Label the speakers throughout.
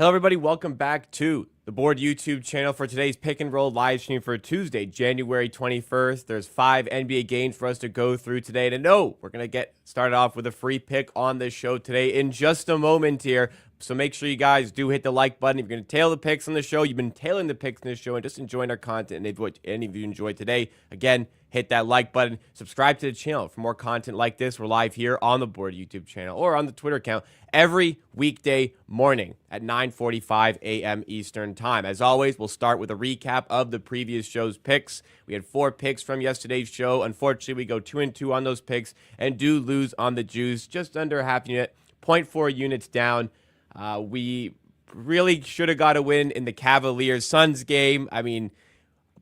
Speaker 1: Hello, everybody. Welcome back to the Board YouTube channel for today's pick and roll live stream for Tuesday, January 21st. There's 5 NBA games for us to go through today. And no, we're going to get started off with a free pick on this show today in just a moment here. So make sure you guys do hit the like button. If you're going to tail the picks on the show, you've been tailing the picks on the show and just enjoying our content. And if any of you enjoyed today, again, hit that like button. Subscribe to the channel for more content like this. We're live here on the Board YouTube channel or on the Twitter account every weekday morning at 9:45 a.m. Eastern Time. As always, we'll start with a recap of the previous show's picks. We had 4 picks from yesterday's show. Unfortunately, we go 2-2 on those picks and do lose on the juice, just under a half unit, 0.4 units down. We really should have got a win in the Cavaliers-Suns game. I mean,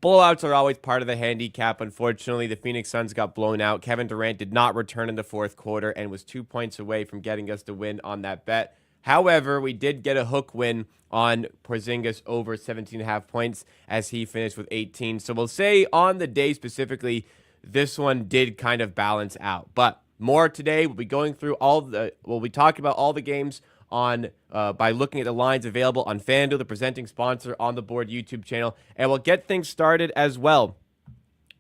Speaker 1: blowouts are always part of the handicap. Unfortunately, the Phoenix Suns got blown out. Kevin Durant did not return in the fourth quarter and was 2 points away from getting us the win on that bet. However, we did get a hook win on Porzingis over 17.5 points as he finished with 18. So we'll say on the day specifically, this one did kind of balance out. But more today, we'll be going through we'll be talking about all the games on by looking at the lines available on FanDuel, the presenting sponsor on the Board YouTube channel. And we'll get things started as well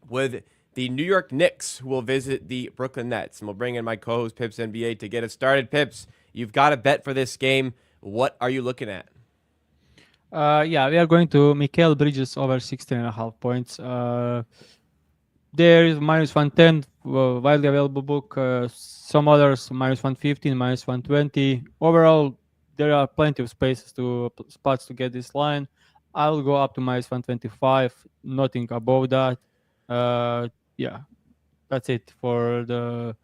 Speaker 1: with the New York Knicks, who will visit the Brooklyn Nets. And we'll bring in my co-host, PipsNBA, to get us started. Pips, you've got a bet for this game. What are you looking at?
Speaker 2: Yeah, we are going to Mikal Bridges over 16.5 points. There is minus 110, widely available book. Some others minus 115, minus 120. Overall, there are plenty of spots to get this line. I'll go up to minus 125, nothing above that. Yeah, that's it for the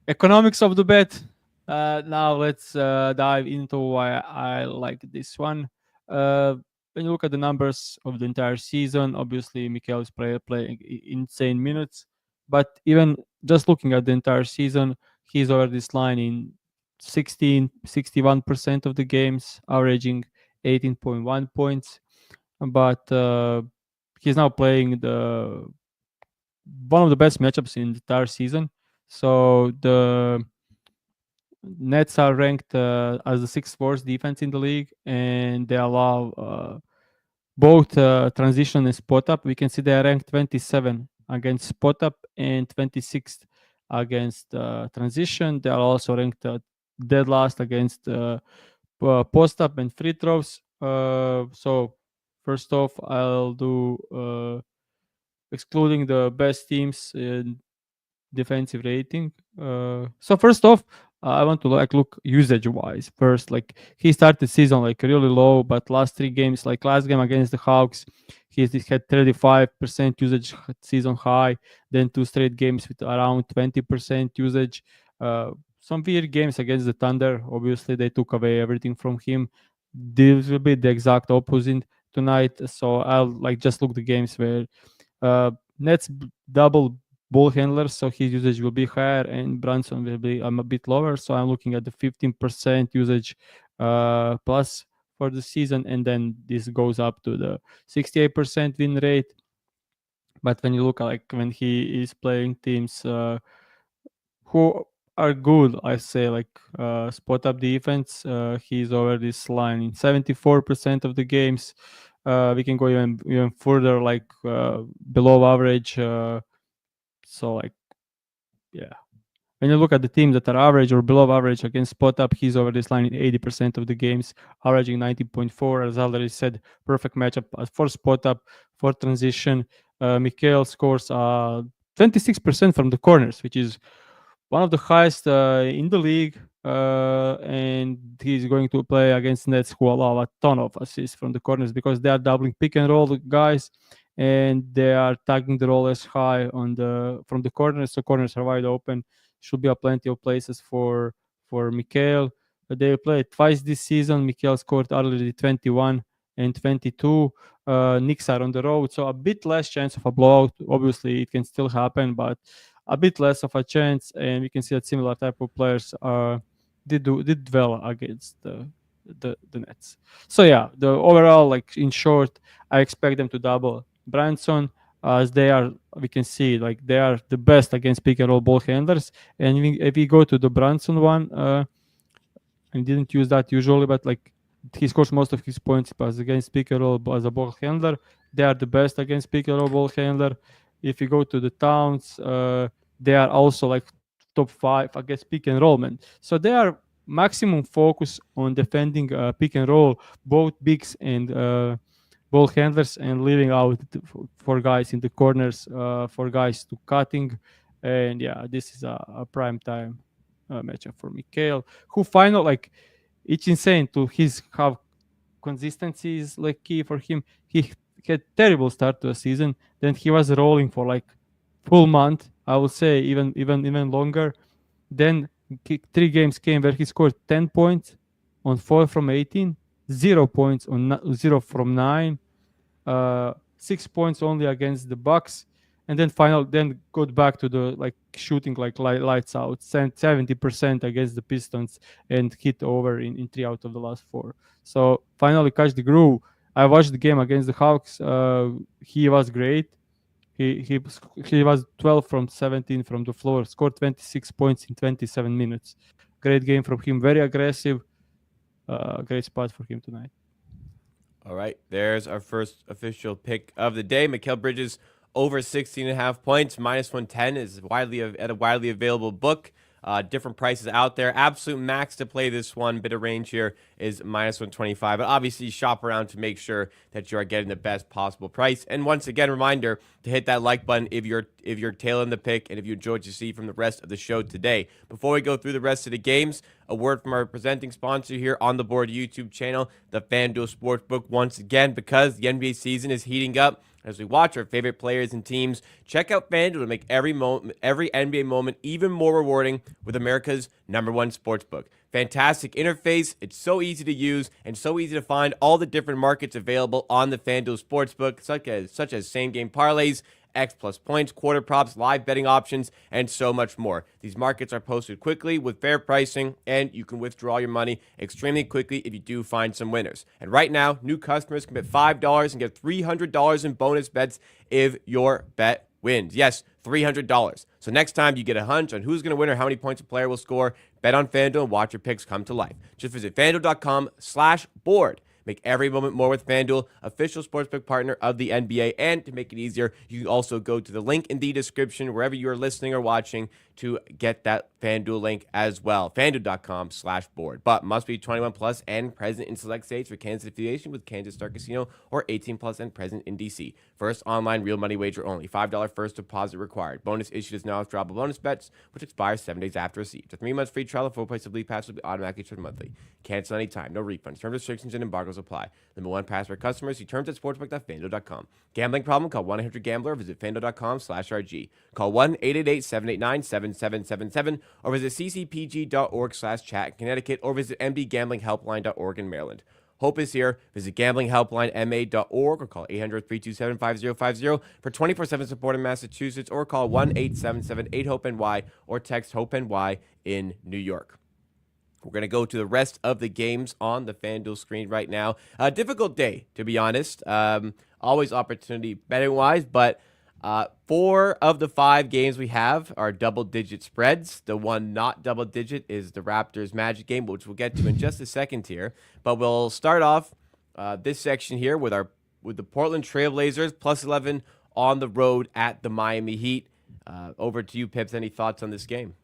Speaker 2: economics of the bet. Now let's dive into why I like this one. When you look at the numbers of the entire season, obviously Mikal is playing insane minutes. But even just looking at the entire season, he's over this line in 61% of the games, averaging 18.1 points. But he's now playing one of the best matchups in the entire season. So the Nets are ranked as the 6th worst defense in the league, and they allow both transition and spot up. We can see they are ranked 27 against spot up and 26th against transition. They are also ranked dead last against post up and free throws. So first off, I'll do excluding the best teams in defensive rating. So first off, I want to look usage wise first. Like he started the season like really low, but last 3 games, like last game against the Hawks, he had 35% usage season high. Then 2 straight games with around 20% usage. Some weird games against the Thunder. Obviously, they took away everything from him. This will be the exact opposite tonight. So I'll like just look the games where Nets double ball handlers, so his usage will be higher, and Brunson will be a bit lower. So I'm looking at the 15% usage plus for the season, and then this goes up to the 68% win rate. But when you look at like when he is playing teams who are good, I say like spot up defense, he's over this line in 74% of the games. We can go even further, like below average. So like, yeah. When you look at the teams that are average or below average against spot up, he's over this line in 80% of the games, averaging 90.4. As I already said, perfect matchup for spot up, for transition. Mikal scores 26% from the corners, which is one of the highest in the league. And he's going to play against Nets, who allow a ton of assists from the corners because they are doubling pick and roll guys, and they are tagging the roll as high from the corners. So corners are wide open. Should be a plenty of places for Mikal. They played twice this season. Mikal scored already 21 and 22. Knicks are on the road, so a bit less chance of a blowout. Obviously, it can still happen, but a bit less of a chance. And we can see that similar type of players did well against the Nets. So yeah, the overall, like in short, I expect them to double Branson, as they are, we can see like they are the best against pick and roll ball handlers. And if we go to the Branson one, I didn't use that usually, but like he scores most of his points as against pick and roll as a ball handler. They are the best against pick and roll ball handler. If you go to the Towns, they are also like top 5 against pick and roll, man. So they are maximum focus on defending pick and roll, both bigs and ball handlers, and leaving out for guys in the corners, for guys to cutting. And yeah, this is a prime time matchup for Mikhail, who final like it's insane to his how consistency is like key for him. He had terrible start to a season, then he was rolling for like full month. I would say even longer. Then 3 games came where he scored 10 points on 4 from 18, 0 points on 0 from 9, 6 points only against the Bucks, and then got back to the like shooting like lights out, 70% against the Pistons, and hit over in 3 out of the last 4. So finally catch the groove. I watched the game against the Hawks. He was great. He was 12 from 17 from the floor, scored 26 points in 27 minutes. Great game from him, very aggressive. Great spot for him tonight.
Speaker 1: All right, there's our first official pick of the day. Mikal Bridges over 16.5 points, -110 is at a widely available book. Different prices out there. Absolute max to play this one. Bit of range here is -125. But obviously, shop around to make sure that you are getting the best possible price. And once again, reminder to hit that like button if you're tailing the pick and if you enjoyed what you see from the rest of the show today. Before we go through the rest of the games, a word from our presenting sponsor here on the board YouTube channel, the FanDuel Sportsbook. Once again, because the NBA season is heating up, as we watch our favorite players and teams, check out FanDuel to make every NBA moment even more rewarding with America's #1 sportsbook. Fantastic interface. It's so easy to use and so easy to find all the different markets available on the FanDuel Sportsbook, such as same-game parlays, X plus points, quarter props, live betting options, and so much more. These markets are posted quickly with fair pricing, and you can withdraw your money extremely quickly if you do find some winners. And right now, new customers can bet $5 and get $300 in bonus bets if your bet wins. Yes, $300. So next time you get a hunch on who's going to win or how many points a player will score, bet on FanDuel and watch your picks come to life. Just visit FanDuel.com/board. Make every moment more with FanDuel, official sportsbook partner of the NBA. And to make it easier, you can also go to the link in the description wherever you are listening or watching to get that FanDuel link as well. FanDuel.com/board. But must be 21 plus and present in select states for Kansas affiliation with Kansas Star Casino, or 18 plus and present in DC. First online real money wager only. $5 first deposit required. Bonus issued as nonwithdrawable bonus bets, which expires 7 days after receipt. A 3-month free trial of 4 plays of league pass will be automatically charged monthly. Cancel anytime. No refunds. Terms, restrictions, and embargoes apply. Limit 1 password customers. See terms at sportsbook.fanduel.com. Gambling problem? Call 1-800-GAMBLER or visit fanduel.com/RG. Call 1-888-789-7777 or visit ccpg.org/chat in Connecticut or visit mdgamblinghelpline.org in Maryland. Hope is here. Visit gamblinghelplinema.org or call 800-327-5050 for 24/7 support in Massachusetts, or call 1-877-8-HOPE-NY or text HOPE-NY in New York. We're going to go to the rest of the games on the FanDuel screen right now. A difficult day, to be honest. Always opportunity betting-wise, but 4 of the 5 games we have are double-digit spreads. The one not double-digit is the Raptors Magic game, which we'll get to in just a second here. But we'll start off this section here with the Portland Trailblazers +11 on the road at the Miami Heat. Over to you, Pips. Any thoughts on this game?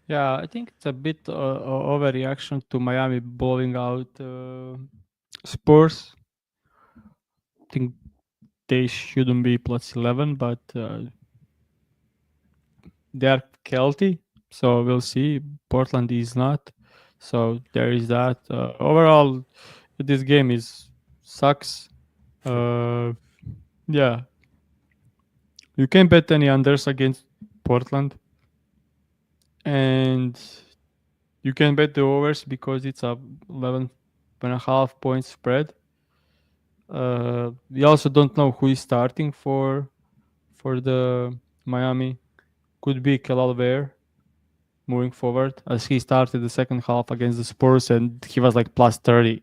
Speaker 2: Yeah, I think it's a bit overreaction to Miami blowing out Spurs. I think they shouldn't be +11, but they're healthy, so we'll see. Portland is not, so there is that. Overall, this game sucks. Yeah, you can't bet any unders against Portland, and you can bet the overs because it's a 11.5 point spread. We also don't know who is starting for the Miami. Could be Kelal Ware moving forward, as he started the second half against the Spurs and he was like +30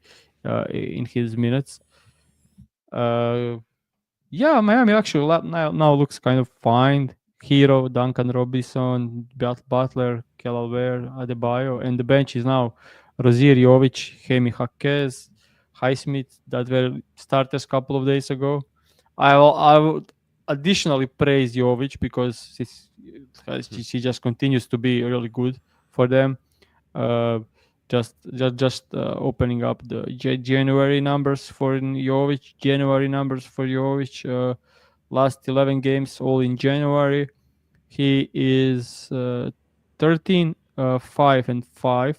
Speaker 2: in his minutes. Yeah, Miami actually now looks kind of fine. Hero, Duncan Robinson, Butler, Kelal Ware, Adebayo, and the bench is now Rozier, Jovic, Hemi Hakez, Highsmith that were starters a couple of days ago. I would additionally praise Jovic because she just continues to be really good for them. Uh, just opening up the January numbers for Jovic. January numbers for Jovic. Last 11 games all in January. He is 13, 5 and 5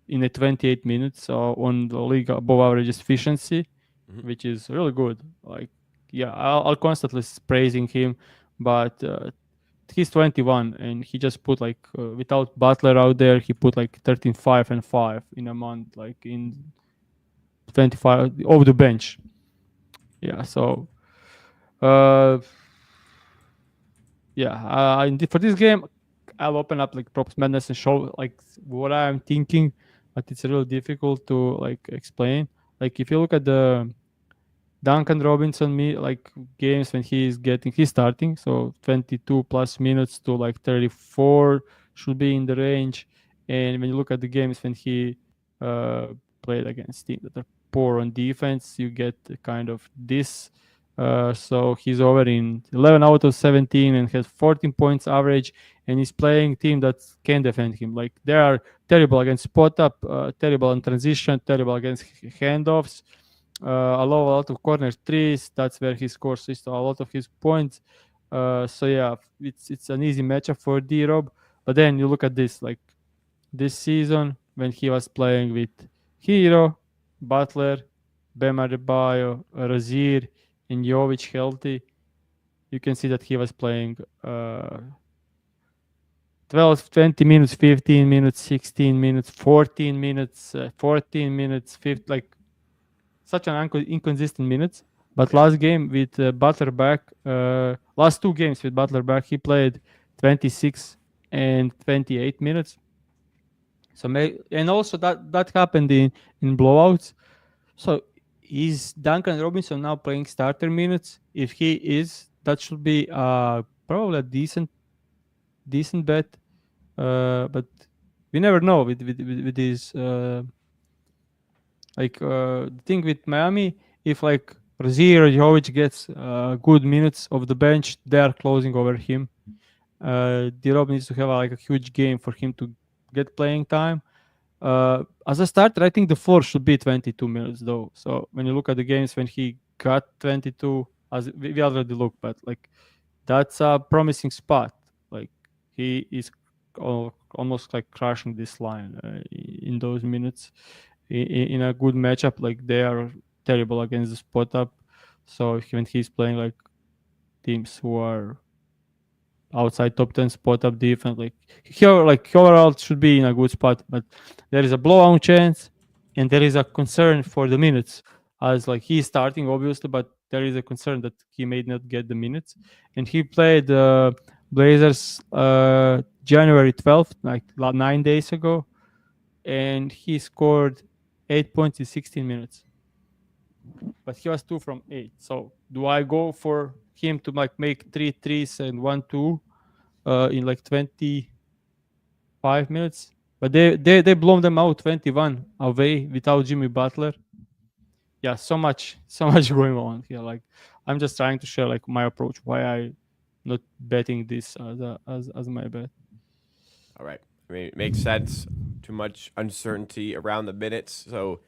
Speaker 2: in a 28 minutes on the league above average efficiency, which is really good. Like, yeah, I'll constantly praising him, but he's 21 and he just put like without Butler out there, he put like 13, 5 and 5 in a month, like in 25 over the bench. Yeah, so uh, yeah, for this game, I'll open up like props madness and show like what I'm thinking, but it's really difficult to like explain. Like if you look at the Duncan Robinson like games when he's starting, so 22 plus minutes to like 34 should be in the range. And when you look at the games when he uh, played against teams that are poor on defense, you get kind of this. So he's over in 11 out of 17 and has 14 points average, and he's playing team that can defend him. Like they are terrible against spot up, terrible on transition, terrible against handoffs. Allow a lot of corner threes. That's where he scores a lot of his points. So yeah, it's an easy matchup for D Rob. But then you look at this, like this season when he was playing with Hero, Butler, Bam Adebayo, Rozier, and Jovic healthy, you can see that he was playing 12, 20 minutes, 15 minutes, 16 minutes, 14 minutes, 14 minutes, like such an inconsistent minutes. But last game with Butler back, last two games with Butler back, he played 26 and 28 minutes. So and also that happened in blowouts. So is Duncan Robinson now playing starter minutes? If he is, that should be probably a decent bet. But we never know with these. The thing with Miami, if like Rozier or Jovic gets good minutes of the bench, they are closing over him. D-Rob needs to have like a huge game for him to get playing time. As a starter, I think the floor should be 22 minutes though. So when you look at the games when he got 22, as we already looked, but like that's a promising spot. Like he is almost like crushing this line in those minutes in a good matchup. Like they are terrible against the spot up. So when he's playing like teams who are outside top 10 spot up defense, like overall should be in a good spot, but there is a blowout chance and there is a concern for the minutes, as like he's starting obviously, but there is a concern that he may not get the minutes. And he played Blazers January 12th, like 9 days ago, and he scored 8 points in 16 minutes, but he was 2 from 8. So do I go for him to like make 3 threes and 1-2 in like 25 minutes? But they blown them out 21 away without Jimmy Butler. Yeah, so much going on here. Like I'm just trying to share like my approach, why I not betting this as my bet.
Speaker 1: All right. I mean, it makes sense. Too much uncertainty around the minutes, so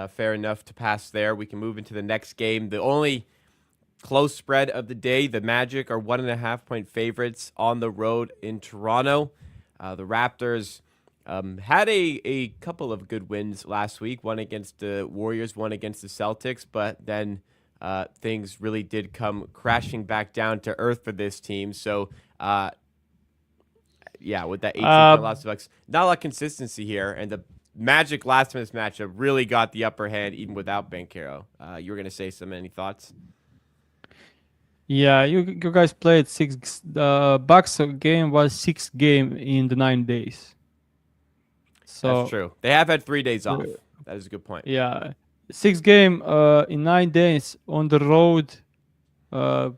Speaker 1: fair enough to pass there. We can move into the next game. The only close spread of the day, the Magic are 1.5 point favorites on the road in Toronto. The Raptors had a couple of good wins last week, one against the Warriors, one against the Celtics, but then things really did come crashing back down to earth for this team. So, yeah, with that 18-point loss to Bucks, not a lot of consistency here, and the Magic last minute matchup really got the upper hand even without Banchero. You were going to say any thoughts?
Speaker 2: Yeah, you guys played 6. The Bucks game was 6th game in the 9 days. So
Speaker 1: that's true. They have had 3 days off. That is a good point.
Speaker 2: Yeah, 6th game in 9 days on the road. The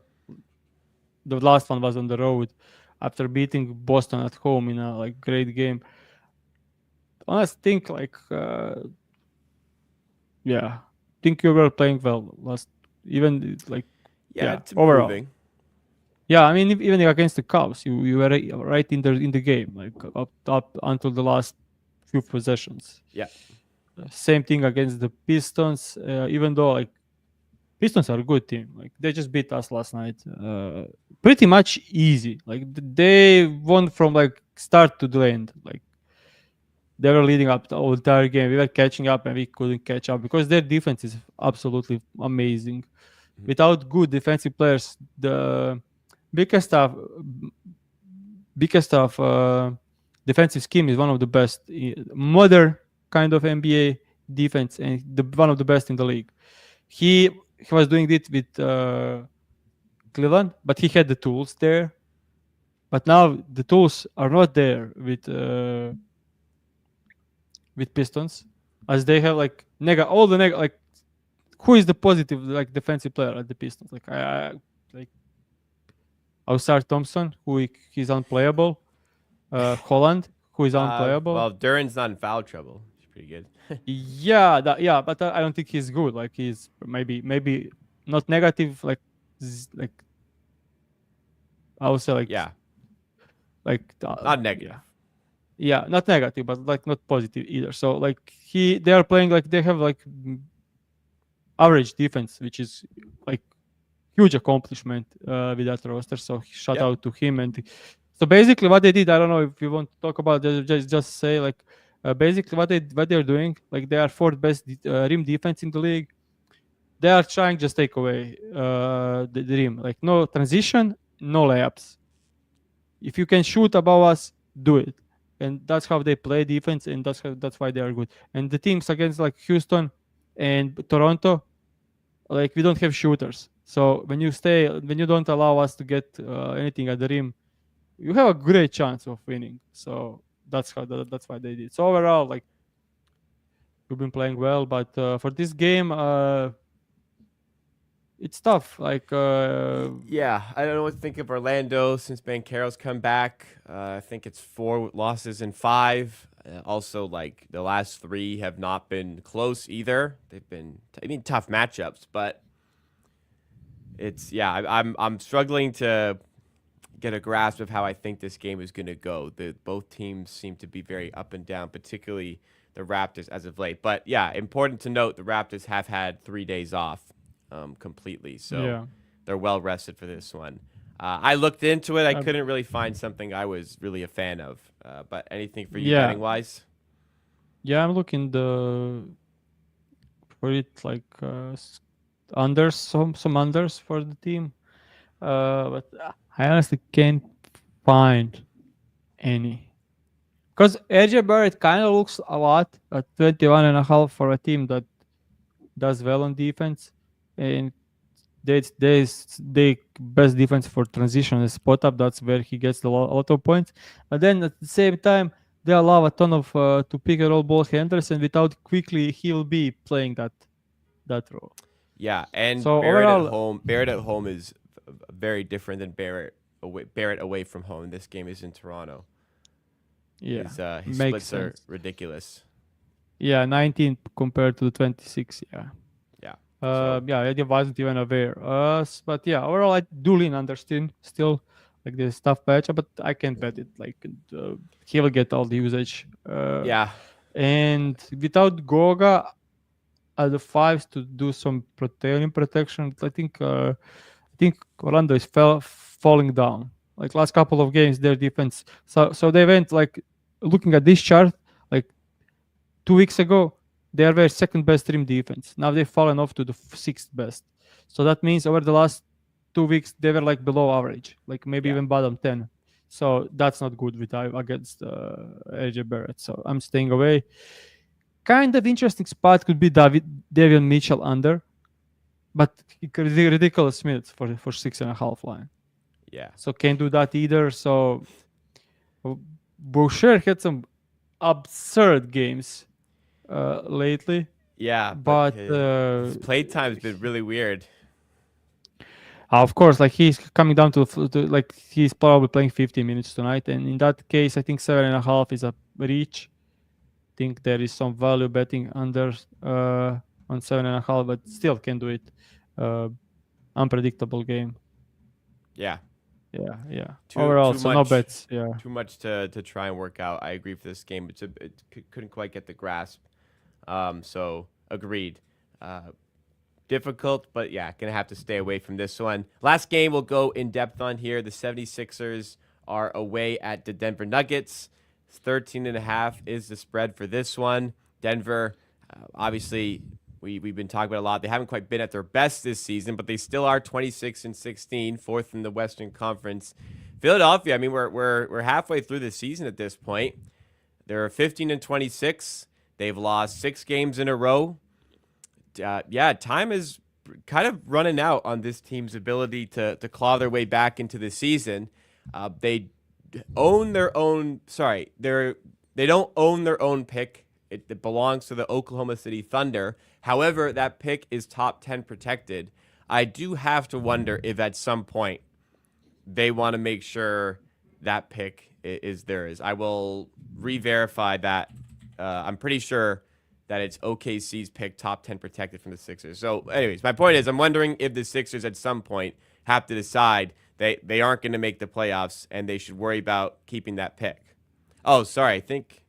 Speaker 2: last one was on the road after beating Boston at home in a like great game. honestly think like yeah, think you were playing well last, even like
Speaker 1: Yeah,
Speaker 2: yeah,
Speaker 1: it's
Speaker 2: overall.
Speaker 1: improving.
Speaker 2: Yeah, I mean, even against the Cubs, you were right in the game, like up until the last few possessions.
Speaker 1: Yeah.
Speaker 2: Same thing against the Pistons, even though like Pistons are a good team, like they just beat us last night, pretty much easy. Like they won from like start to the end. Like they were leading up the whole entire game. We were catching up and we couldn't catch up because their defense is absolutely amazing.
Speaker 1: Mhm.
Speaker 2: Without good defensive players, the biggest of biggest of defensive scheme is one of the best modern kind of NBA defense and one of the best in the league. He was doing it with Cleveland, but he had the tools there. But now the tools are not there with Pistons, as they have like all the like who is the positive like defensive player at the Pistons? Like like Ausar Thompson, he's unplayable. Holland, who is unplayable.
Speaker 1: Well, Duran's not in foul trouble. He's pretty good.
Speaker 2: Yeah, but I don't think he's good. Like he's maybe not negative. Like I would say
Speaker 1: Yeah, not negative.
Speaker 2: yeah, yeah, not negative, but like not positive either. So like they are playing like they have like average defense, which is like huge accomplishment with that roster. So shout
Speaker 1: Yep.
Speaker 2: out to him. And so basically, what they did, I don't know if you want to talk about. Just say like basically what they're doing. Like they are fourth best rim defense in the league. They are trying just take away the rim. Like no transition, no layups. If you can shoot above us, do it. And that's how they play defense, and that's why they are good. And the teams against like Houston and Toronto, like we don't have shooters. So when you don't allow us to get anything at the rim, you have a great chance of winning. So that's why they did. So overall, like you've been playing well, but for this game, it's tough. Like
Speaker 1: Yeah, I don't know what to think of Orlando since Banchero's come back. I think it's 4 losses in 5. Also, like the last 3 have not been close either. They've been, tough matchups, but I'm struggling to get a grasp of how I think this game is going to go. Both teams seem to be very up and down, particularly the Raptors as of late. But yeah, important to note the Raptors have had 3 days off completely, so
Speaker 2: yeah,
Speaker 1: they're well rested for this one. I looked into it. I
Speaker 2: um,
Speaker 1: couldn't really find something I was really a fan of. But anything for you
Speaker 2: yeah,
Speaker 1: betting wise?
Speaker 2: yeah. I'm looking the for it like unders some unders for the team. But I honestly can't find any. Because AJ Barrett kind of looks a lot at 21.5 for a team that does well on defense. And they best defense for transition and spot up. That's where he gets a lot of points. And then at the same time, they allow a ton of to pick and roll ball handlers, and without quickly, he will be playing that role.
Speaker 1: Yeah, and
Speaker 2: So overall,
Speaker 1: Barrett at home is very different than Barrett away from home. This game is in Toronto.
Speaker 2: yeah,
Speaker 1: His
Speaker 2: makes
Speaker 1: splits are
Speaker 2: sense.
Speaker 1: ridiculous.
Speaker 2: Yeah, 19 compared to 26. Yeah.
Speaker 1: Yeah. So
Speaker 2: Yeah, I wasn't even aware. But yeah, overall, I do lean under still like this tough matchup, but I can't bet it. Like he will get all the usage.
Speaker 1: yeah,
Speaker 2: And without Goga at the fives to do some protection, I think Orlando is falling down. Like last couple of games, their defense. So they went like looking at this chart, like 2 weeks ago, they were second best rim defense. Now they've fallen off to the sixth best. So that means over the last 2 weeks, they were like below average, like maybe
Speaker 1: yeah,
Speaker 2: even bottom 10. So that's not good against AJ Barrett. So I'm staying away. Kind of interesting spot could be Davion Mitchell under, but ridiculous minutes for 6.5 line.
Speaker 1: yeah,
Speaker 2: So can't do that either. So Boucher had some absurd games lately.
Speaker 1: yeah. But
Speaker 2: But
Speaker 1: his play time's been really weird.
Speaker 2: of course, like he's coming down to like he's probably playing 50 minutes tonight, and in that case, I think 7.5 is a reach. think there is some value betting under on 7.5, but still can do it. Uh, Unpredictable game.
Speaker 1: Yeah,
Speaker 2: Yeah.
Speaker 1: too
Speaker 2: Overall,
Speaker 1: too
Speaker 2: so no
Speaker 1: much
Speaker 2: bets. Yeah.
Speaker 1: too much to try and work out. I agree for this game. Couldn't quite get the grasp. So agreed. Difficult, but yeah, gonna have to stay away from this one. Last game we'll go in depth on here. The 76ers are away at the Denver Nuggets. 13.5 is the spread for this one. Denver, obviously, we've been talking about a lot. They haven't quite been at their best this season, but they still are 26-16, fourth in the Western Conference. Philadelphia, I mean, we're halfway through the season at this point. They're 15-26. They've lost 6 games in a row. Yeah, time is kind of running out on this team's ability to claw their way back into the season. They own their own. Sorry, they don't own their own pick. It belongs to the Oklahoma City Thunder. However, that pick is top 10 protected. I do have to wonder if at some point they want to make sure that pick is theirs. I will re-verify that. I'm pretty sure that it's OKC's pick, top 10 protected from the Sixers. So, anyways, my point is I'm wondering if the Sixers at some point have to decide they aren't going to make the playoffs and they should worry about keeping that pick. Oh, sorry. I think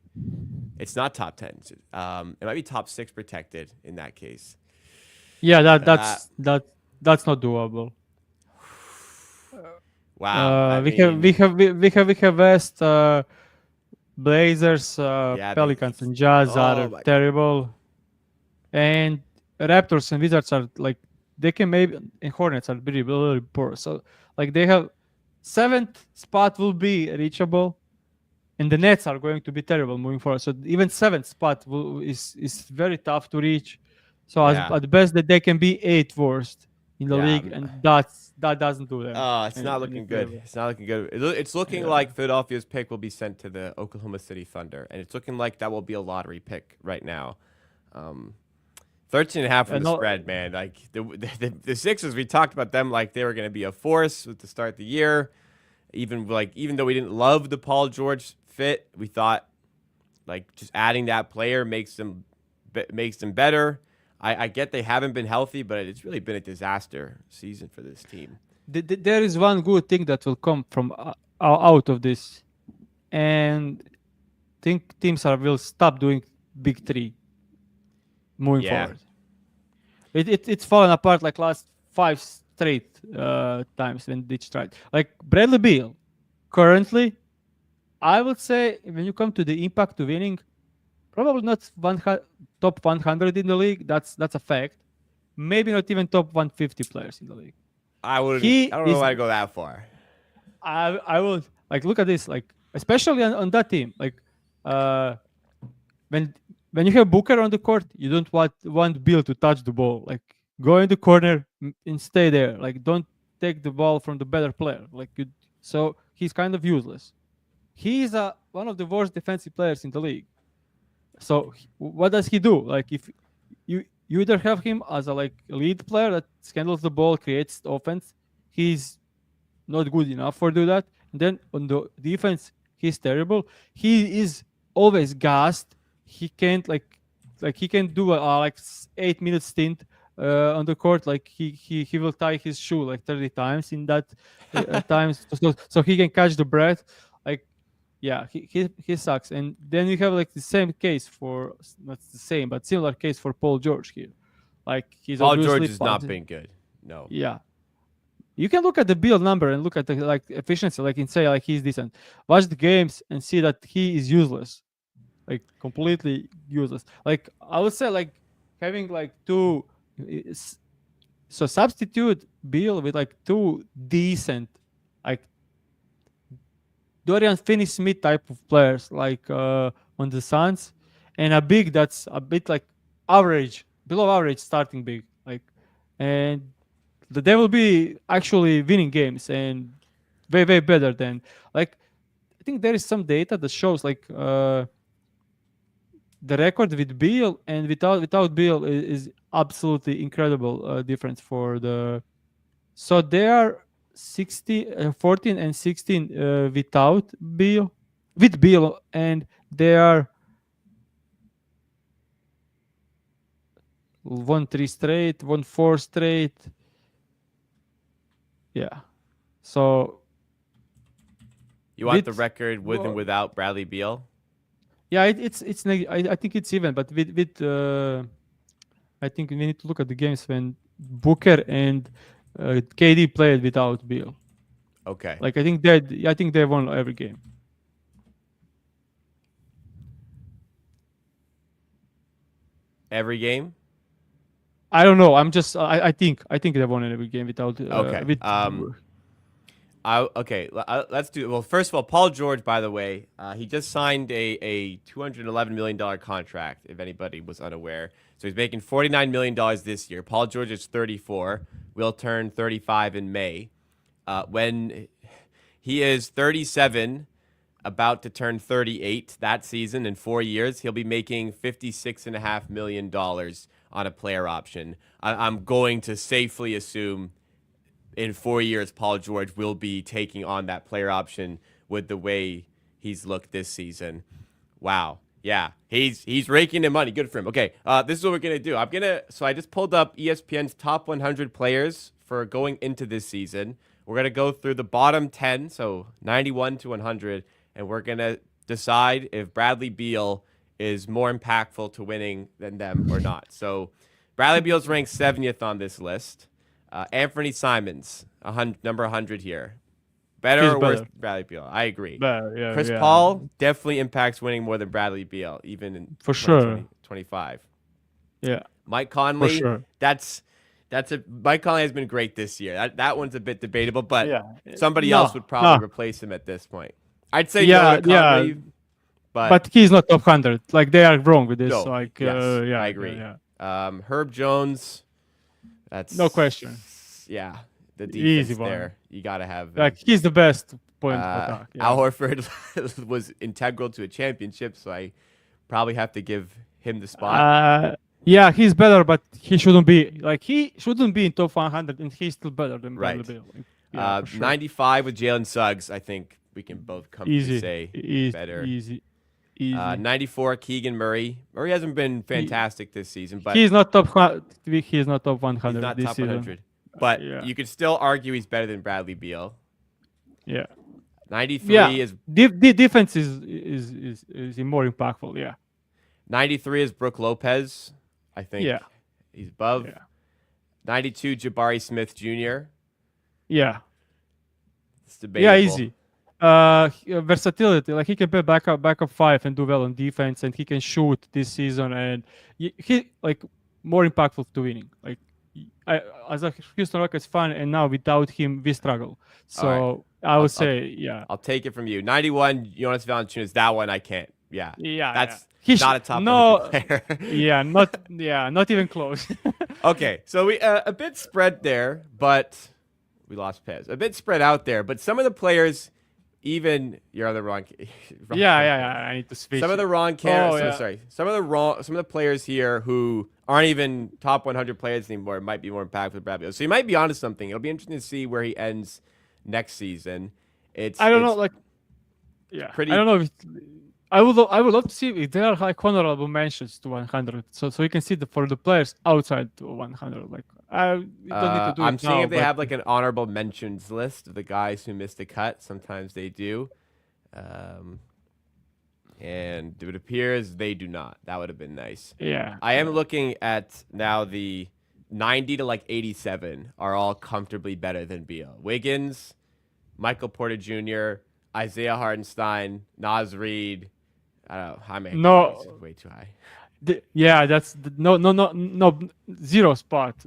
Speaker 1: it's not top 10. It might be top 6 protected in that case.
Speaker 2: Yeah, that's not doable.
Speaker 1: Wow. I
Speaker 2: We
Speaker 1: mean,
Speaker 2: have West, Blazers,
Speaker 1: yeah,
Speaker 2: Pelicans, and Jazz
Speaker 1: oh
Speaker 2: are
Speaker 1: my.
Speaker 2: terrible, and Raptors and Wizards are like they can maybe, and Hornets are really really poor. So like they have 7th spot will be reachable, and the Nets are going to be terrible moving forward. So even 7th spot is very tough to reach. So
Speaker 1: Yeah.
Speaker 2: at best that they can be 8th worst in the
Speaker 1: Yeah.
Speaker 2: league, and that doesn't do them.
Speaker 1: It's not looking good.
Speaker 2: favor.
Speaker 1: It's not looking good. It's looking
Speaker 2: Yeah.
Speaker 1: like Philadelphia's pick will be sent to the Oklahoma City Thunder, and it's looking like that will be a lottery pick right now. 13.5 from the spread, man. Like the Sixers, we talked about them like they were going to be a force to start the year. Even though we didn't love the Paul George fit, we thought like just adding that player makes them better. I get they haven't been healthy, but it's really been a disaster season for this team.
Speaker 2: There is one good thing that will come from out of this, and think teams will stop doing big 3 moving
Speaker 1: Yeah.
Speaker 2: forward. It's fallen apart like last 5 straight times when they tried. Like Bradley Beal, currently, I would say when you come to the impact to winning, probably not top 100 in the league. That's a fact. Maybe not even top 150 players in the league.
Speaker 1: I don't know if I'd go that far.
Speaker 2: I will like look at this, like especially on that team. Like when you have Booker on the court, you don't want Bill to touch the ball. Like go in the corner and stay there. Like don't take the ball from the better player. So he's kind of useless. He's one of the worst defensive players in the league. So what does he do? Like if you either have him as a lead player that handles the ball, creates offense, he's not good enough for do that. And then on the defense, he's terrible. He is always gassed. He can't he can do a 8-minute stint on the court. Like he will tie his shoe like 30 times in that times, so he can catch the breath. Like yeah, he sucks. And then you have like the same case for, not the same but similar case for Paul George here. Like he's
Speaker 1: Paul
Speaker 2: obviously
Speaker 1: George has not been good. No.
Speaker 2: Yeah. You can look at the build number and look at the efficiency, and say he's decent. Watch the games and see that he is useless, completely useless. Like I would say, having two, so substitute Beal with two decent, Dorian Finney-Smith type of players, on the Suns, and a big that's a bit average, below average starting big, and they will be actually winning games and way better than I think there is some data that shows the record with Beal and without Beal is absolutely incredible difference for the. So they are 14 and 16 without Beal, with Beal, and they are won 3 straight, won 4 straight. Yeah. So
Speaker 1: You want the
Speaker 2: with
Speaker 1: record with and without Bradley Beal?
Speaker 2: yeah, I think it's even, but with I think we need to look at the games when Booker and KD played without Beal.
Speaker 1: Okay.
Speaker 2: Like I think they won every game.
Speaker 1: Every game?
Speaker 2: I don't know. I think they won every game without
Speaker 1: Okay.
Speaker 2: with
Speaker 1: Let's do. Well, first of all, Paul George, by the way, he just signed a $211 million contract. If anybody was unaware, so he's making $49 million this year. Paul George is 34. Will turn 35 in May. When he is 37, about to turn 38 that season in 4 years, he'll be making $56.5 million on a player option. I'm going to safely assume in 4 years, Paul George will be taking on that player option with the way he's looked this season. Wow. Yeah, he's raking in money. Good for him. Okay, this is what we're gonna do. So I just pulled up ESPN's top 100 players for going into this season. We're gonna go through the bottom 10, so 91 to 100, and we're gonna decide if Bradley Beal is more impactful to winning than them or not. So Bradley Beal's ranked 70th on this list. Anthony Simons, number 100 here. Better or worse than Bradley Beal? I agree.
Speaker 2: Yeah,
Speaker 1: Chris Paul definitely impacts winning more than Bradley Beal, even in
Speaker 2: for sure
Speaker 1: 25.
Speaker 2: Yeah,
Speaker 1: Mike Conley,
Speaker 2: for sure.
Speaker 1: Mike Conley has been great this year. That one's a bit debatable, but
Speaker 2: Yeah.
Speaker 1: somebody else would probably replace him at this point. I'd say no to Conley,
Speaker 2: but he's not top 100. Like they are wrong with this.
Speaker 1: No,
Speaker 2: like
Speaker 1: yes,
Speaker 2: yeah,
Speaker 1: I agree.
Speaker 2: Yeah.
Speaker 1: Herb Jones, that's
Speaker 2: no question.
Speaker 1: Yeah, the defense
Speaker 2: Easy one.
Speaker 1: there. You gotta have
Speaker 2: like he's the best point attack. Yeah.
Speaker 1: Al Horford was integral to a championship, so I probably have to give him the spot.
Speaker 2: Yeah, he's better, but he shouldn't be in top 100, and he's still better than Bradley Beal. Yeah, sure.
Speaker 1: 95 with Jalen Suggs. I think we can both comfortably say better.
Speaker 2: Easy.
Speaker 1: 94 Keegan Murray. Murray hasn't been fantastic this season, but
Speaker 2: he's not top. He's not top 100.
Speaker 1: He's not
Speaker 2: this
Speaker 1: top
Speaker 2: season.
Speaker 1: 100. But you could still argue he's better than Bradley Beal.
Speaker 2: Yeah.
Speaker 1: 93 is
Speaker 2: the defense is more impactful. Yeah.
Speaker 1: 93 is Brook Lopez. I think he's above.
Speaker 2: Yeah.
Speaker 1: 92 Jabari Smith Jr.
Speaker 2: Yeah.
Speaker 1: It's debatable.
Speaker 2: Yeah, easy. Versatility, like he can play backup 5 and do well on defense, and he can shoot this season, and he like more impactful to winning. Like as a Houston Rockets fan, and now without him we struggle. So right. I would say
Speaker 1: I'll take it from you. 91 Jonas Valanciunas. That one I can't. That's not a top 100 player.
Speaker 2: Not even close.
Speaker 1: Okay, so we a bit spread there, but we lost Pez. A bit spread out there, but some of the players. Even you're on the wrong.
Speaker 2: I need to switch.
Speaker 1: Some of the wrong candidates. Sorry. Some of the players here who aren't even top 100 players anymore might be more impactful than Bradley Beal. So you might be onto something. It'll be interesting to see where he ends next season.
Speaker 2: I don't know. Like, pretty. I don't know. I would love to see if there are like honorable mentions to 100, so you can see for the players outside 100. Like I don't need to do
Speaker 1: I'm
Speaker 2: it
Speaker 1: seeing
Speaker 2: now,
Speaker 1: if they have like an honorable mentions list of the guys who missed a cut. Sometimes they do, and it appears they do not. That would have been nice.
Speaker 2: Yeah,
Speaker 1: I am looking at now the 90 to like 87 are all comfortably better than Beal. Wiggins, Michael Porter Jr., Isaiah Hartenstein, Naz Reid. I don't know. How many?
Speaker 2: No,
Speaker 1: way too high.
Speaker 2: That's no zero spot.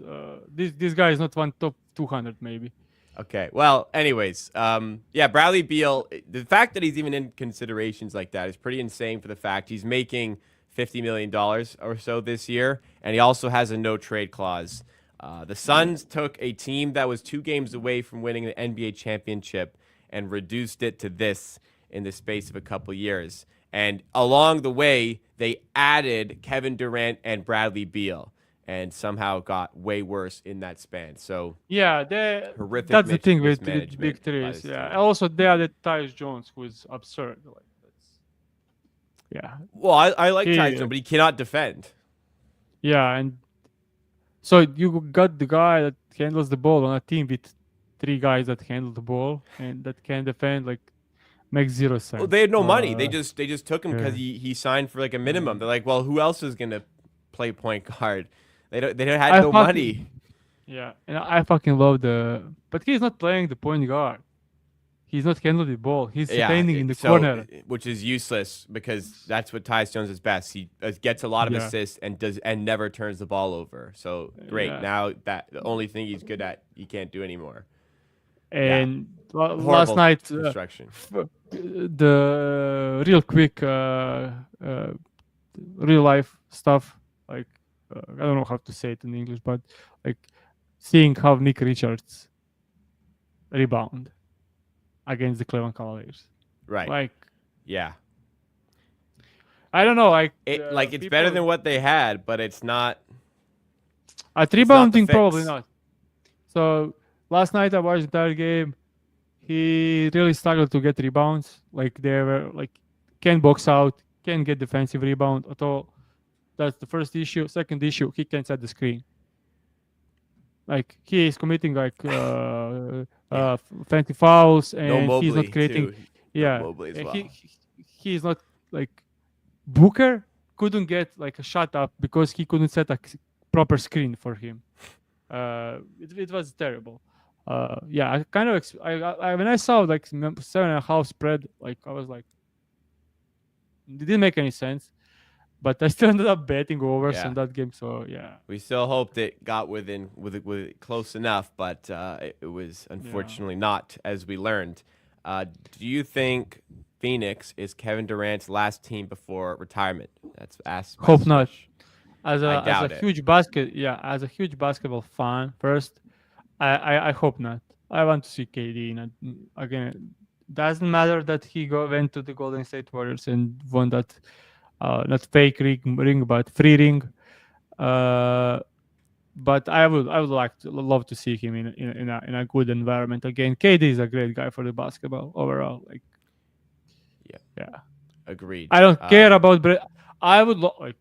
Speaker 2: This guy is not one top 200 maybe.
Speaker 1: Okay. Well, anyways, Bradley Beal. The fact that he's even in considerations like that is pretty insane. For the fact he's making $50 million or so this year, and he also has a no trade clause. The Suns took a team that was 2 games away from winning the NBA championship and reduced it to this in the space of a couple years. And along the way, they added Kevin Durant and Bradley Beal, and somehow got way worse in that span. So horrific.
Speaker 2: That's the thing with big threes. Yeah. Also, they added Tyus Jones, who is absurd. Like,
Speaker 1: Well, I like Tyus Jones, but he cannot defend.
Speaker 2: Yeah, and So you got the guy that handles the ball on a team with 3 guys that handle the ball and that can defend. Like, makes zero
Speaker 1: Well, they
Speaker 2: sense.
Speaker 1: had no money. They just took him because
Speaker 2: Yeah.
Speaker 1: he signed for like a minimum.
Speaker 2: Um,
Speaker 1: They're like, well, who else is gonna play point guard? They had
Speaker 2: I
Speaker 1: no money.
Speaker 2: fucking yeah, and I fucking love the. But he's not playing the point guard. He's not handling the ball. He's
Speaker 1: Yeah,
Speaker 2: standing in the
Speaker 1: so
Speaker 2: corner.
Speaker 1: which is useless because that's what Tyus Jones is best. He gets a lot of
Speaker 2: Yeah,
Speaker 1: assists and never turns the ball over. So great.
Speaker 2: yeah.
Speaker 1: Now that the only thing he's good at, he can't do anymore. Yeah,
Speaker 2: And last
Speaker 1: horrible
Speaker 2: night,
Speaker 1: construction.
Speaker 2: the real quick, real life stuff. Like, I don't know how to say it in English, but like seeing how Nick Richards rebound against the Cleveland Cavaliers.
Speaker 1: Right.
Speaker 2: Like,
Speaker 1: Yeah.
Speaker 2: I don't know. Like,
Speaker 1: It's better than what they had, but it's not.
Speaker 2: at
Speaker 1: It's not the
Speaker 2: rebounding, probably
Speaker 1: fix.
Speaker 2: not. So last night I watched the entire game. He really struggled to get rebounds. Like, they were like, can't box out, can't get defensive rebound at all. That's the first issue. Second issue, he can't set the screen. Like, he is committing like
Speaker 1: Yeah.
Speaker 2: fancy fouls,
Speaker 1: No
Speaker 2: and he's not
Speaker 1: Mobley
Speaker 2: creating.
Speaker 1: too. No
Speaker 2: Yeah,
Speaker 1: Mobley as
Speaker 2: and
Speaker 1: well.
Speaker 2: he's not like Booker couldn't get like a shot up because he couldn't set a proper screen for him. It was terrible. Yeah, I kind of when I saw like 7.5 spread, like I was like, it didn't make any sense. But I still ended up betting overs
Speaker 1: Yeah.
Speaker 2: on that game. So yeah,
Speaker 1: We still hoped it got with it close enough, but it was unfortunately not, as we learned. Do you think Phoenix is Kevin Durant's last team before retirement? That's asked by
Speaker 2: hope not.
Speaker 1: Swish.
Speaker 2: As
Speaker 1: I
Speaker 2: a
Speaker 1: doubt it.
Speaker 2: huge as a huge basketball fan, first, I hope not. I want to see KD again. Doesn't matter that he went to the Golden State Warriors and won that not fake ring but free ring. But I would love to see him in a good environment again. KD is a great guy for the basketball overall. Like,
Speaker 1: Yeah,
Speaker 2: yeah,
Speaker 1: agreed.
Speaker 2: I don't care about. I would like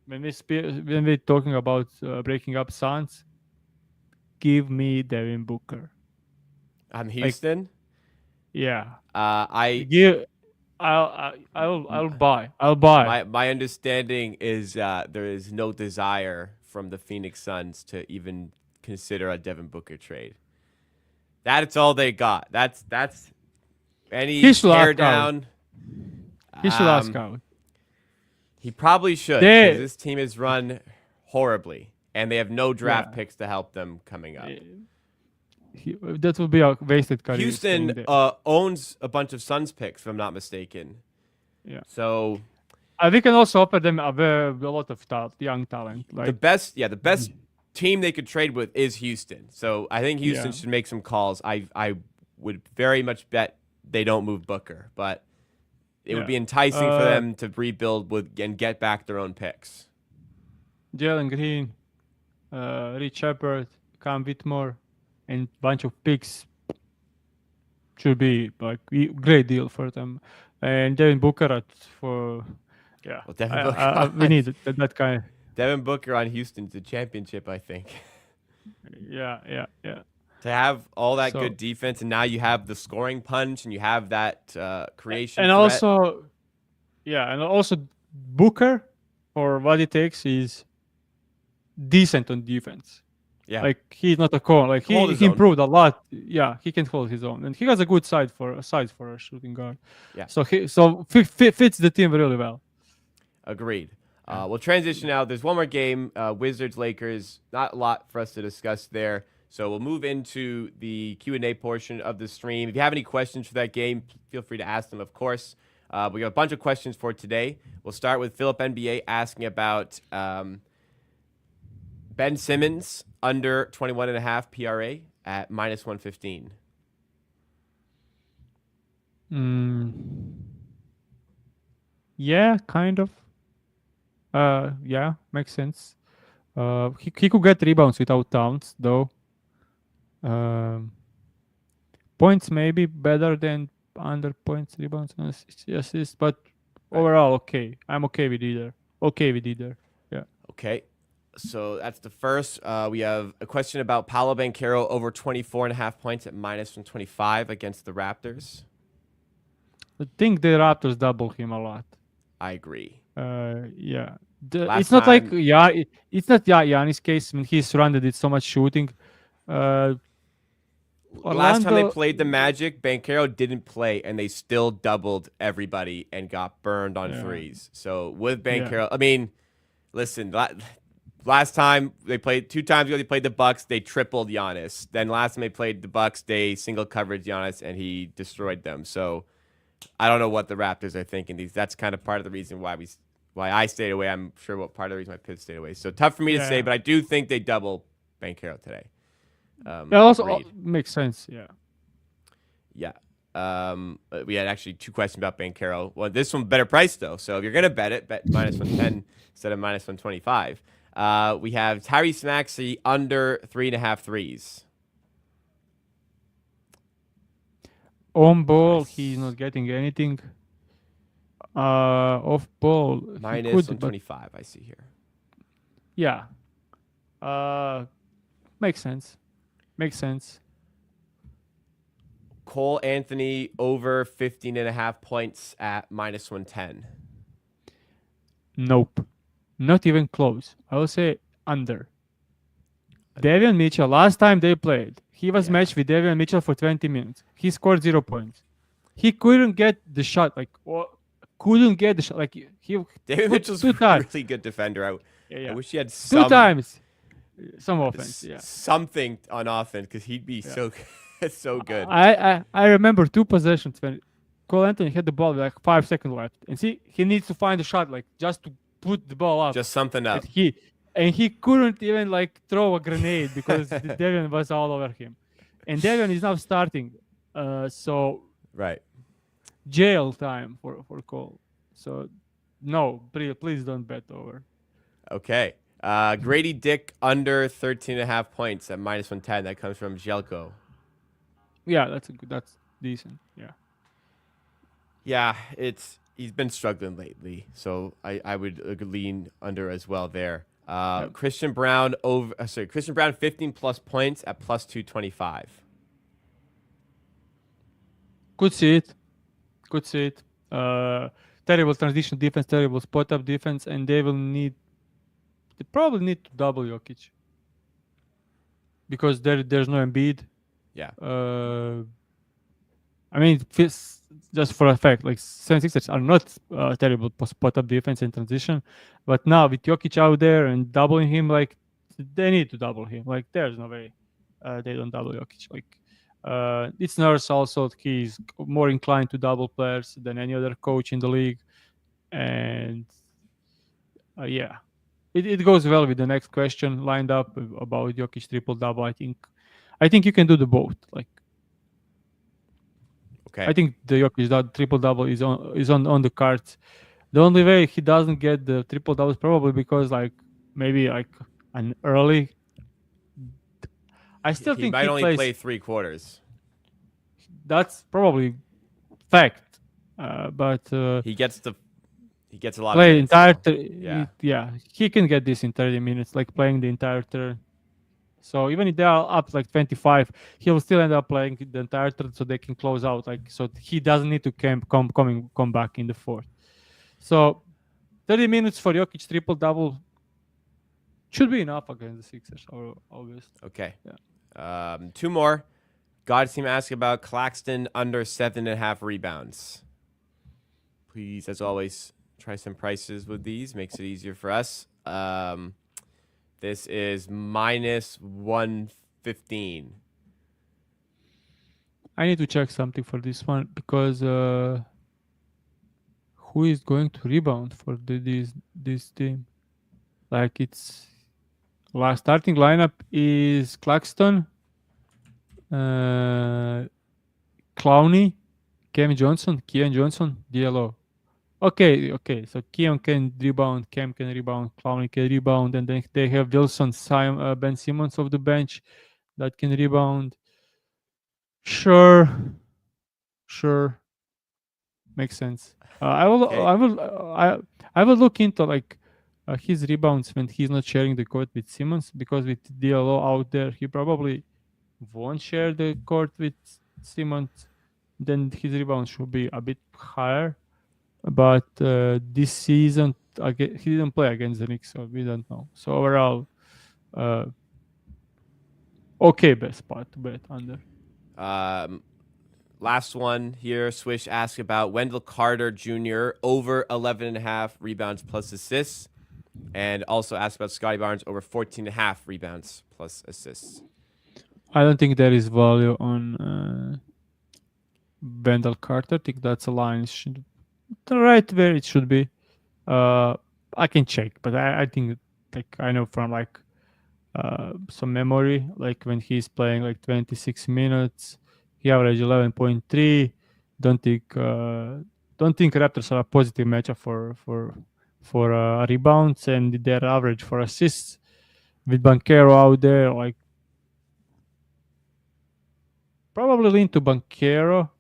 Speaker 2: when when we're talking about breaking up Suns. Give me Devin Booker.
Speaker 1: I'm
Speaker 2: Like,
Speaker 1: Houston.
Speaker 2: yeah,
Speaker 1: I
Speaker 2: give. I'll buy. I'll buy.
Speaker 1: my understanding is there is no desire from the Phoenix Suns to even consider a Devin Booker trade. That's all they got. That's any
Speaker 2: He should
Speaker 1: tear
Speaker 2: ask out.
Speaker 1: down.
Speaker 2: He should ask
Speaker 1: Um,
Speaker 2: out.
Speaker 1: he probably should because
Speaker 2: They,
Speaker 1: this team is run horribly, and they have no draft
Speaker 2: yeah.
Speaker 1: picks to help them coming up.
Speaker 2: That would be a wasted career.
Speaker 1: Houston
Speaker 2: staying there.
Speaker 1: owns a bunch of Suns picks, if I'm not mistaken.
Speaker 2: Yeah.
Speaker 1: So
Speaker 2: We can also offer them a lot of young talent.
Speaker 1: the
Speaker 2: Like,
Speaker 1: best team they could trade with is Houston. So I think Houston
Speaker 2: yeah.
Speaker 1: should make some calls. I would very much bet they don't move Booker, but it would be
Speaker 2: Yeah.
Speaker 1: enticing for them to rebuild and get back their own picks.
Speaker 2: Jalen Green, Rich Shepard, Cam Whitmore, and bunch of picks should be like great deal for them. And Devin Booker for yeah.
Speaker 1: Well, Devin Booker,
Speaker 2: We need that kind.
Speaker 1: Devin Booker on Houston's a championship, I think.
Speaker 2: Yeah.
Speaker 1: To have all that
Speaker 2: So,
Speaker 1: good defense, and now you have the scoring punch, and you have that creation.
Speaker 2: and
Speaker 1: threat.
Speaker 2: also, yeah, and also Booker, for what it takes, is decent on defense.
Speaker 1: Yeah,
Speaker 2: Like, he's not a core. Like,
Speaker 1: Hold his
Speaker 2: he
Speaker 1: own.
Speaker 2: improved a lot. Yeah, he can hold his own, and he has a good size for a shooting guard.
Speaker 1: Yeah.
Speaker 2: So fits the team really well.
Speaker 1: Agreed. We'll transition now. There's one more game, Wizards Lakers. Not a lot for us to discuss there, so we'll move into the Q&A portion of the stream. If you have any questions for that game, feel free to ask them. Of course, we got a bunch of questions for today. We'll start with Philip NBA asking about Ben Simmons under 21.5 PRA at minus 115.
Speaker 2: Yeah, kind of. Yeah, makes sense. He could get rebounds without Towns, though. Points maybe better than under points, rebounds, and assists, but
Speaker 1: Right.
Speaker 2: overall, okay. I'm okay with either. Yeah.
Speaker 1: Okay. So that's the first. We have a question about Paolo Banchero over 24.5 points at -125 against the Raptors.
Speaker 2: I think the Raptors double him a lot.
Speaker 1: I agree.
Speaker 2: Yeah.
Speaker 1: Last
Speaker 2: It's not like
Speaker 1: time,
Speaker 2: it's not Giannis' case. I mean, he's surrounded with so much shooting. Uh,
Speaker 1: last time they
Speaker 2: Orlando,
Speaker 1: played the Magic, Banchero didn't play, and they still doubled everybody and got burned on
Speaker 2: yeah,
Speaker 1: threes. So with
Speaker 2: yeah,
Speaker 1: Banchero, I mean, listen, last time they played 2 times ago, they played the Bucks. They tripled Giannis. Then last time they played the Bucks, they single coverage Giannis, and he destroyed them. So I don't know what the Raptors are thinking. That's kind of part of the reason why I stayed away. I'm sure what part of the reason my Pips stayed away. So tough for me to say,
Speaker 2: yeah.
Speaker 1: but I do think they double Banchero today.
Speaker 2: Yeah, also
Speaker 1: Agreed.
Speaker 2: makes sense. Yeah.
Speaker 1: Yeah. We had actually 2 questions about Banchero. Well, this one better price though. So if you're gonna bet it, bet -110 instead of -125. We have Tyrese Maxey under 3.5 threes.
Speaker 2: On ball,
Speaker 1: Nice.
Speaker 2: he's not getting anything. Off ball, he could, but
Speaker 1: -125. I see here.
Speaker 2: yeah. Makes sense. Makes sense.
Speaker 1: Cole Anthony over 15.5 points at -110.
Speaker 2: Nope. Not even close. I will say under. Davion Mitchell, last time they played, he was
Speaker 1: Yeah.
Speaker 2: matched with Davion Mitchell for 20 minutes. He scored 0 points. He couldn't get the shot. Couldn't get the shot. Like, he
Speaker 1: David Mitchell's
Speaker 2: two
Speaker 1: a
Speaker 2: times.
Speaker 1: really good defender. I wish he had
Speaker 2: Two times. Some offense, yeah.
Speaker 1: something on offense because he'd be so good.
Speaker 2: I remember 2 possessions when Cole Anthony had the ball with like 5 seconds left. And see, he needs to find a shot, like, just to put the ball up.
Speaker 1: Just something up.
Speaker 2: And he couldn't even like throw a grenade because Devion was all over him. And Devion is now starting. So
Speaker 1: Right.
Speaker 2: jail time for Cole. So no, please don't bet over.
Speaker 1: Okay. Grady Dick under 13.5 points at -110. That comes from Jelko.
Speaker 2: Yeah, that's decent. Yeah.
Speaker 1: Yeah, he's been struggling lately, so I would lean under as well there.
Speaker 2: Yep.
Speaker 1: Christian Brown Christian Brown 15 plus points at +225.
Speaker 2: Could see it. Terrible transition defense, terrible spot up defense, and they probably need to double Jokic because there's no Embiid.
Speaker 1: Yeah.
Speaker 2: I mean, just for a fact, like 76ers are not terrible spot up defense in transition, but now with Jokic out there and doubling him, like they need to double him. Like there's no way they don't double Jokic. Like it's Nurse also, he's more inclined to double players than any other coach in the league, and yeah, it goes well with the next question lined up about Jokic triple double. I think you can do the both. Like.
Speaker 1: Okay.
Speaker 2: I think the Jokic triple double is on the cards. The only way he doesn't get the triple double is probably because maybe an early. I still think
Speaker 1: might
Speaker 2: he
Speaker 1: only
Speaker 2: plays.
Speaker 1: play 3 quarters.
Speaker 2: That's probably fact, but
Speaker 1: He gets a lot
Speaker 2: play
Speaker 1: of
Speaker 2: entire. Yeah, he can get this in 30 minutes, like playing the entire turn. So even if they are up like 25, he'll still end up playing the entire turn so they can close out. Like so, he doesn't need to come back in the fourth. So 30 minutes for Jokic triple double should be enough against the Sixers, obviously.
Speaker 1: Okay.
Speaker 2: Yeah.
Speaker 1: 2 more. God team ask about Claxton under 7.5 rebounds. Please, as always, try some prices with these. Makes it easier for us. This is -115.
Speaker 2: I need to check something for this one because who is going to rebound for this team? Like it's last starting lineup is Claxton, Clowney, Cam Johnson, Keon Johnson, DLO. Okay. So Keon can rebound, Cam can rebound, Clowney can rebound, and then they have Wilson, Ben Simmons off the bench that can rebound. Sure. Makes sense. I will.
Speaker 1: Okay.
Speaker 2: I will look into his rebounds when he's not sharing the court with Simmons, because with DLO out there, he probably won't share the court with Simmons. Then his rebounds should be a bit higher. But this season, he didn't play against the Knicks, so we don't know. So overall, okay best spot to bet under.
Speaker 1: Last one here. Swish asked about Wendell Carter Jr. over 11.5 rebounds plus assists, and also asked about Scotty Barnes over 14.5 rebounds plus assists.
Speaker 2: I don't think there is value on Wendell Carter. I think that's a line right where it should be. I can check, but I think, like, I know from like some memory, like when he's playing like 26 minutes, he averaged 11.3. Don't think Raptors are a positive matchup for rebounds, and their average for assists with Banchero out there, like, probably lean to Banchero.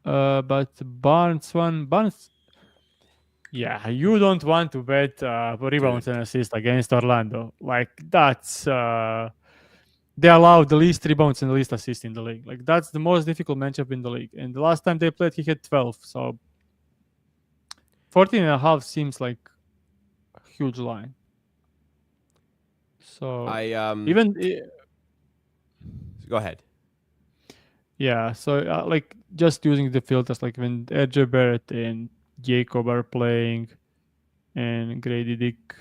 Speaker 2: But Barnes, yeah, you don't want to bet rebounds and assists against Orlando. Like, that's they allow the least rebounds and the least assists in the league. Like, that's the most difficult matchup in the league. And the last time they played, he had 12. So 14.5 seems like a huge line. So even
Speaker 1: go ahead.
Speaker 2: Yeah, so like just using the filters, like when RJ Barrett and Jacob are playing and Grady Dick,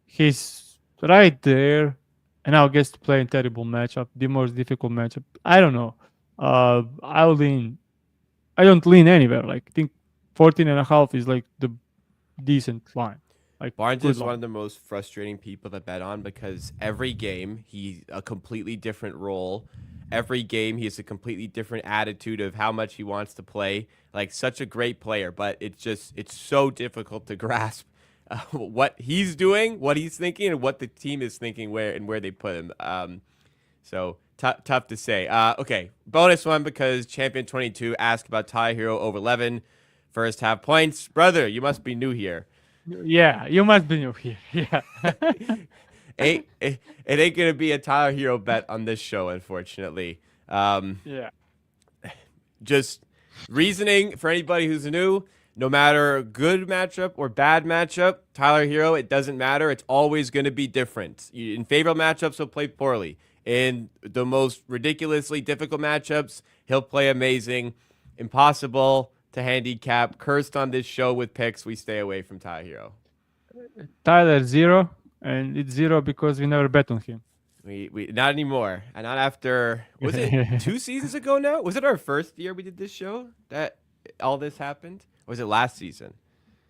Speaker 2: he's right there, and now gets to play in terrible matchup, the most difficult matchup. I don't know. I don't lean anywhere. Like, I think 14.5 is like the decent line. Like,
Speaker 1: Barnes is one of the most frustrating people to bet on, because every game he's a completely different role. Every game he has a completely different attitude of how much he wants to play. Like, such a great player, but it's so difficult to grasp what he's doing, what he's thinking, and what the team is thinking, where they put him. So tough to say. Okay, bonus one, because Champion 22 asked about Tyler Hero over 11 first half points. Brother, you must be new here.
Speaker 2: Yeah, you must be new here. Yeah.
Speaker 1: It ain't gonna be a Tyler Hero bet on this show, unfortunately.
Speaker 2: Yeah.
Speaker 1: Just reasoning for anybody who's new. No matter good matchup or bad matchup, Tyler Hero, it doesn't matter. It's always going to be different. In favorable matchups, he'll play poorly. In the most ridiculously difficult matchups, he'll play amazing. Impossible to handicap. Cursed on this show with picks. We stay away from Tyler Hero.
Speaker 2: Tyler 0, and it's 0 because we never bet on him.
Speaker 1: We not anymore. And not after, was it 2 seasons ago now? Was it our first year we did this show that all this happened? Or was it last season?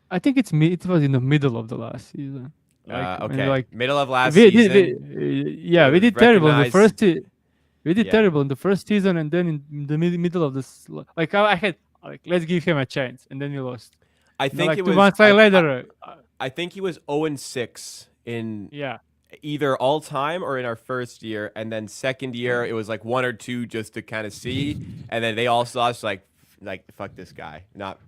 Speaker 2: I think it was in the middle of the last season.
Speaker 1: Okay, middle of last season.
Speaker 2: We did terrible in the first. We did terrible in the first season, and then in the middle of this, like, I had, like, let's give him a chance, and then we lost.
Speaker 1: I think it was
Speaker 2: 2 months later.
Speaker 1: I think he was 0-6 in
Speaker 2: Yeah.
Speaker 1: either all time or in our first year, and then second year it was like 1 or 2 just to kind of see, and then they all saw us like fuck this guy, not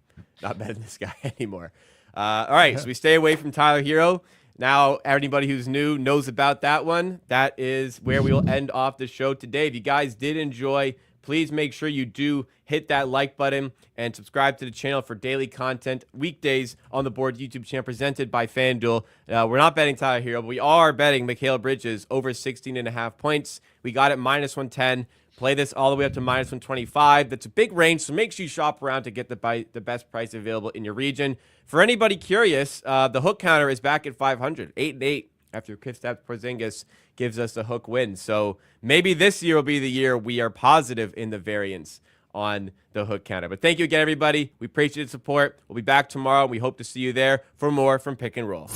Speaker 1: betting this guy anymore. All right, so we stay away from Tyler Hero. Now, anybody who's new knows about that one. That is where we will end off the show today. If you guys did enjoy, please make sure you do hit that like button and subscribe to the channel for daily content weekdays on the Board YouTube channel presented by FanDuel. We're not betting Tyler Hero, but we are betting Mikal Bridges over 16.5 points. We got it -110. Play this all the way up to -125. That's a big range, so make sure you shop around to get the best price available in your region. For anybody curious, the hook counter is back at 500, 8-8 after Kristaps Porzingis gives us a hook win. So maybe this year will be the year we are positive in the variance on the hook counter. But thank you again, everybody. We appreciate the support. We'll be back tomorrow. We hope to see you there for more from Pick and Roll.